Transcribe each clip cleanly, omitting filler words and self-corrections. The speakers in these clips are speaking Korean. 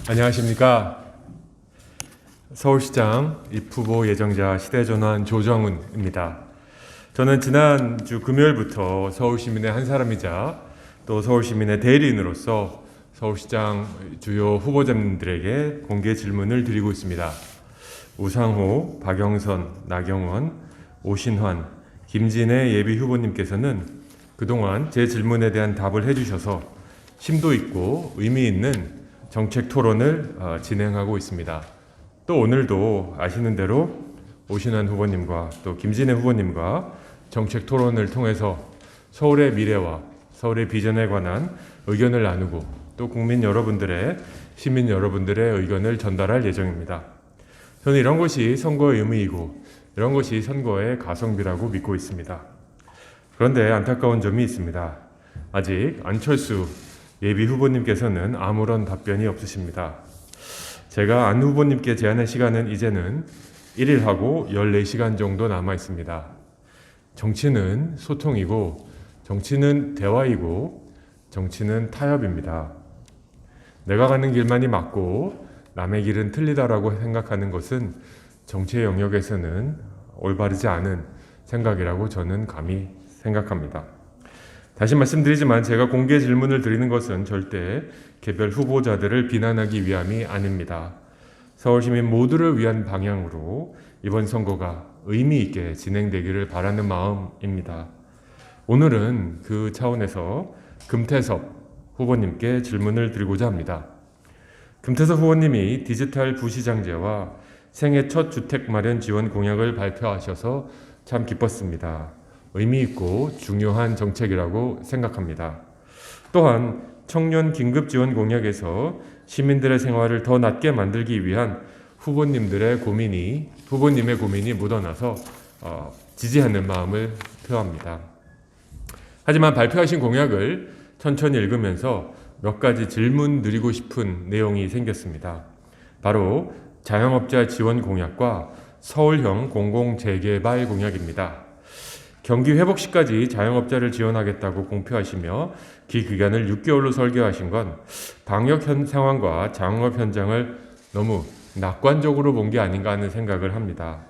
안녕하십니까. 서울시장 입후보 예정자 시대전환 조정훈입니다. 저는 지난주 금요일부터 서울시민의 한 사람이자 또 서울시민의 대리인으로서 서울시장 주요 후보자님들에게 공개 질문을 드리고 있습니다. 우상호, 박영선, 나경원, 오신환, 김진애 예비 후보님께서는 그동안 제 질문에 대한 답을 해주셔서 심도 있고 의미 있는 정책 토론을 진행하고 있습니다. 또 오늘도 아시는 대로 오신환 후보님과 또 김진애 후보님과 정책 토론을 통해서 서울의 미래와 서울의 비전에 관한 의견을 나누고 또 국민 여러분들의, 시민 여러분들의 의견을 전달할 예정입니다. 저는 이런 것이 선거의 의미이고 이런 것이 선거의 가성비라고 믿고 있습니다. 그런데 안타까운 점이 있습니다. 아직 안철수 예비 후보님께서는 아무런 답변이 없으십니다. 제가 안 후보님께 제안한 시간은 이제는 1일하고 14시간 정도 남아 있습니다. 정치는 소통이고 정치는 대화이고 정치는 타협입니다. 내가 가는 길만이 맞고 남의 길은 틀리다라고 생각하는 것은 정치의 영역에서는 올바르지 않은 생각이라고 저는 감히 생각합니다. 다시 말씀드리지만 제가 공개 질문을 드리는 것은 절대 개별 후보자들을 비난하기 위함이 아닙니다. 서울시민 모두를 위한 방향으로 이번 선거가 의미 있게 진행되기를 바라는 마음입니다. 오늘은 그 차원에서 금태섭 후보님께 질문을 드리고자 합니다. 금태섭 후보님이 디지털 부시장제와 생애 첫 주택 마련 지원 공약을 발표하셔서 참 기뻤습니다. 의미 있고 중요한 정책이라고 생각합니다. 또한 청년 긴급 지원 공약에서 시민들의 생활을 더 낫게 만들기 위한 후보님의 고민이 묻어나서 지지하는 마음을 표합니다. 하지만 발표하신 공약을 천천히 읽으면서 몇 가지 질문 드리고 싶은 내용이 생겼습니다. 바로 자영업자 지원 공약과 서울형 공공재개발 공약입니다. 경기 회복 시까지 자영업자를 지원하겠다고 공표하시며 기기간을 6개월로 설계하신 건 방역 상황과 자영업 현장을 너무 낙관적으로 본 게 아닌가 하는 생각을 합니다.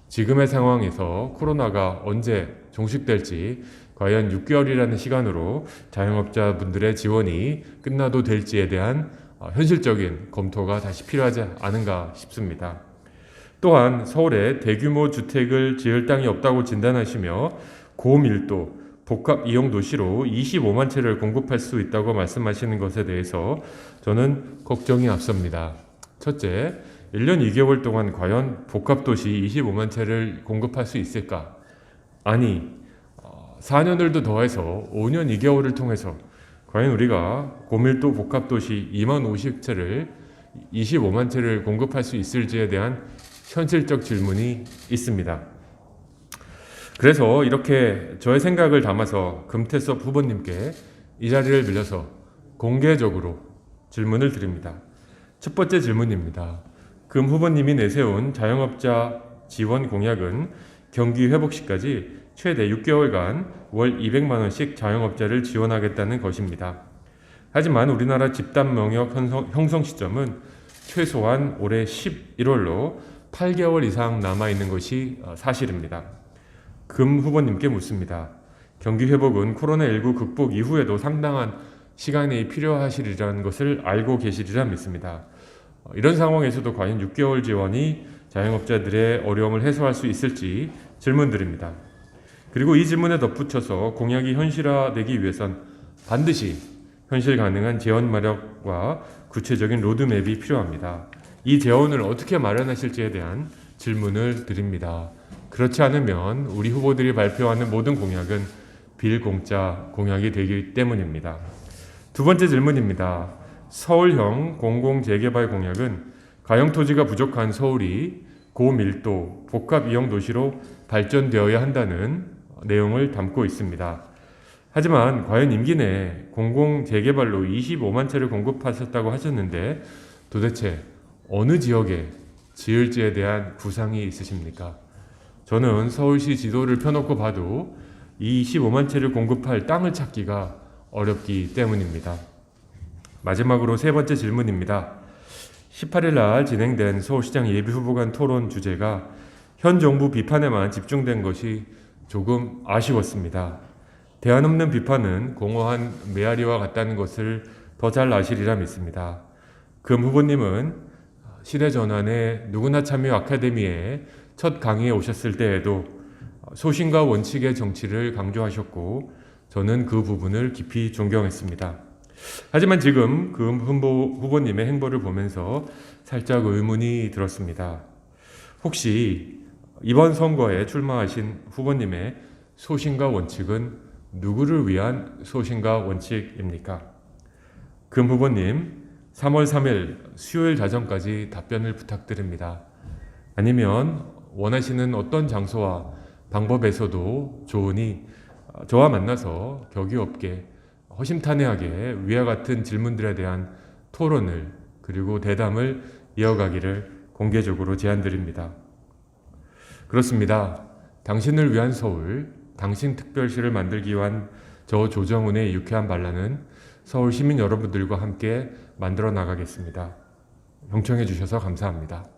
지금의 상황에서 코로나가 언제 종식될지 과연 6개월이라는 시간으로 자영업자분들의 지원이 끝나도 될지에 대한 현실적인 검토가 다시 필요하지 않은가 싶습니다. 또한 서울에 대규모 주택을 지을 땅이 없다고 진단하시며 고밀도 복합 이용 도시로 25만 채를 공급할 수 있다고 말씀하시는 것에 대해서 저는 걱정이 앞섭니다. 첫째, 1년 2개월 동안 과연 복합도시 25만 채를 공급할 수 있을까? 아니, 4년을 더해서 5년 2개월을 통해서 과연 우리가 고밀도 복합도시 2만 50채를 25만 채를 공급할 수 있을지에 대한 현실적 질문이 있습니다. 그래서 이렇게 저의 생각을 담아서 금태섭 후보님께 이 자리를 빌려서 공개적으로 질문을 드립니다. 첫 번째 질문입니다. 금 후보님이 내세운 자영업자 지원 공약은 경기 회복 시까지 최대 6개월간 월 200만 원씩 자영업자를 지원하겠다는 것입니다. 하지만 우리나라 집단 명역 형성 시점은 최소한 올해 11월로 8개월 이상 남아있는 것이 사실입니다. 금 후보님께 묻습니다. 경기 회복은 코로나19 극복 이후에도 상당한 시간이 필요하시리라는 것을 알고 계시리라 믿습니다. 이런 상황에서도 과연 6개월 지원이 자영업자들의 어려움을 해소할 수 있을지 질문드립니다. 그리고 이 질문에 덧붙여서 공약이 현실화되기 위해선 반드시 현실 가능한 재원 마련과 구체적인 로드맵이 필요합니다. 이 재원을 어떻게 마련하실지에 대한 질문을 드립니다. 그렇지 않으면 우리 후보들이 발표하는 모든 공약은 빌공짜 공약이 되기 때문입니다. 두 번째 질문입니다. 서울형 공공재개발 공약은 가용토지가 부족한 서울이 고밀도 복합 이용 도시로 발전되어야 한다는 내용을 담고 있습니다. 하지만 과연 임기 내에 공공재개발로 25만 채를 공급하셨다고 하셨는데 도대체 어느 지역에 지을지에 대한 구상이 있으십니까? 저는 서울시 지도를 펴놓고 봐도 이 25만 채를 공급할 땅을 찾기가 어렵기 때문입니다. 마지막으로 세 번째 질문입니다. 18일 날 진행된 서울시장 예비후보 간 토론 주제가 현 정부 비판에만 집중된 것이 조금 아쉬웠습니다. 대안 없는 비판은 공허한 메아리와 같다는 것을 더 잘 아시리라 믿습니다. 금 후보님은 시대전환의 누구나 참여 아카데미에 첫 강의에 오셨을 때에도 소신과 원칙의 정치를 강조하셨고 저는 그 부분을 깊이 존경했습니다. 하지만 지금 금 후보님의 행보를 보면서 살짝 의문이 들었습니다. 혹시 이번 선거에 출마하신 후보님의 소신과 원칙은 누구를 위한 소신과 원칙입니까? 금 후보님, 3월 3일 수요일 자정까지 답변을 부탁드립니다. 아니면 원하시는 어떤 장소와 방법에서도 좋으니 저와 만나서 격의 없게 허심탄회하게 위와 같은 질문들에 대한 토론을 그리고 대담을 이어가기를 공개적으로 제안드립니다. 그렇습니다. 당신을 위한 서울, 당신 특별시를 만들기 위한 저 조정훈의 유쾌한 반란은 서울 시민 여러분들과 함께 만들어 나가겠습니다. 경청해 주셔서 감사합니다.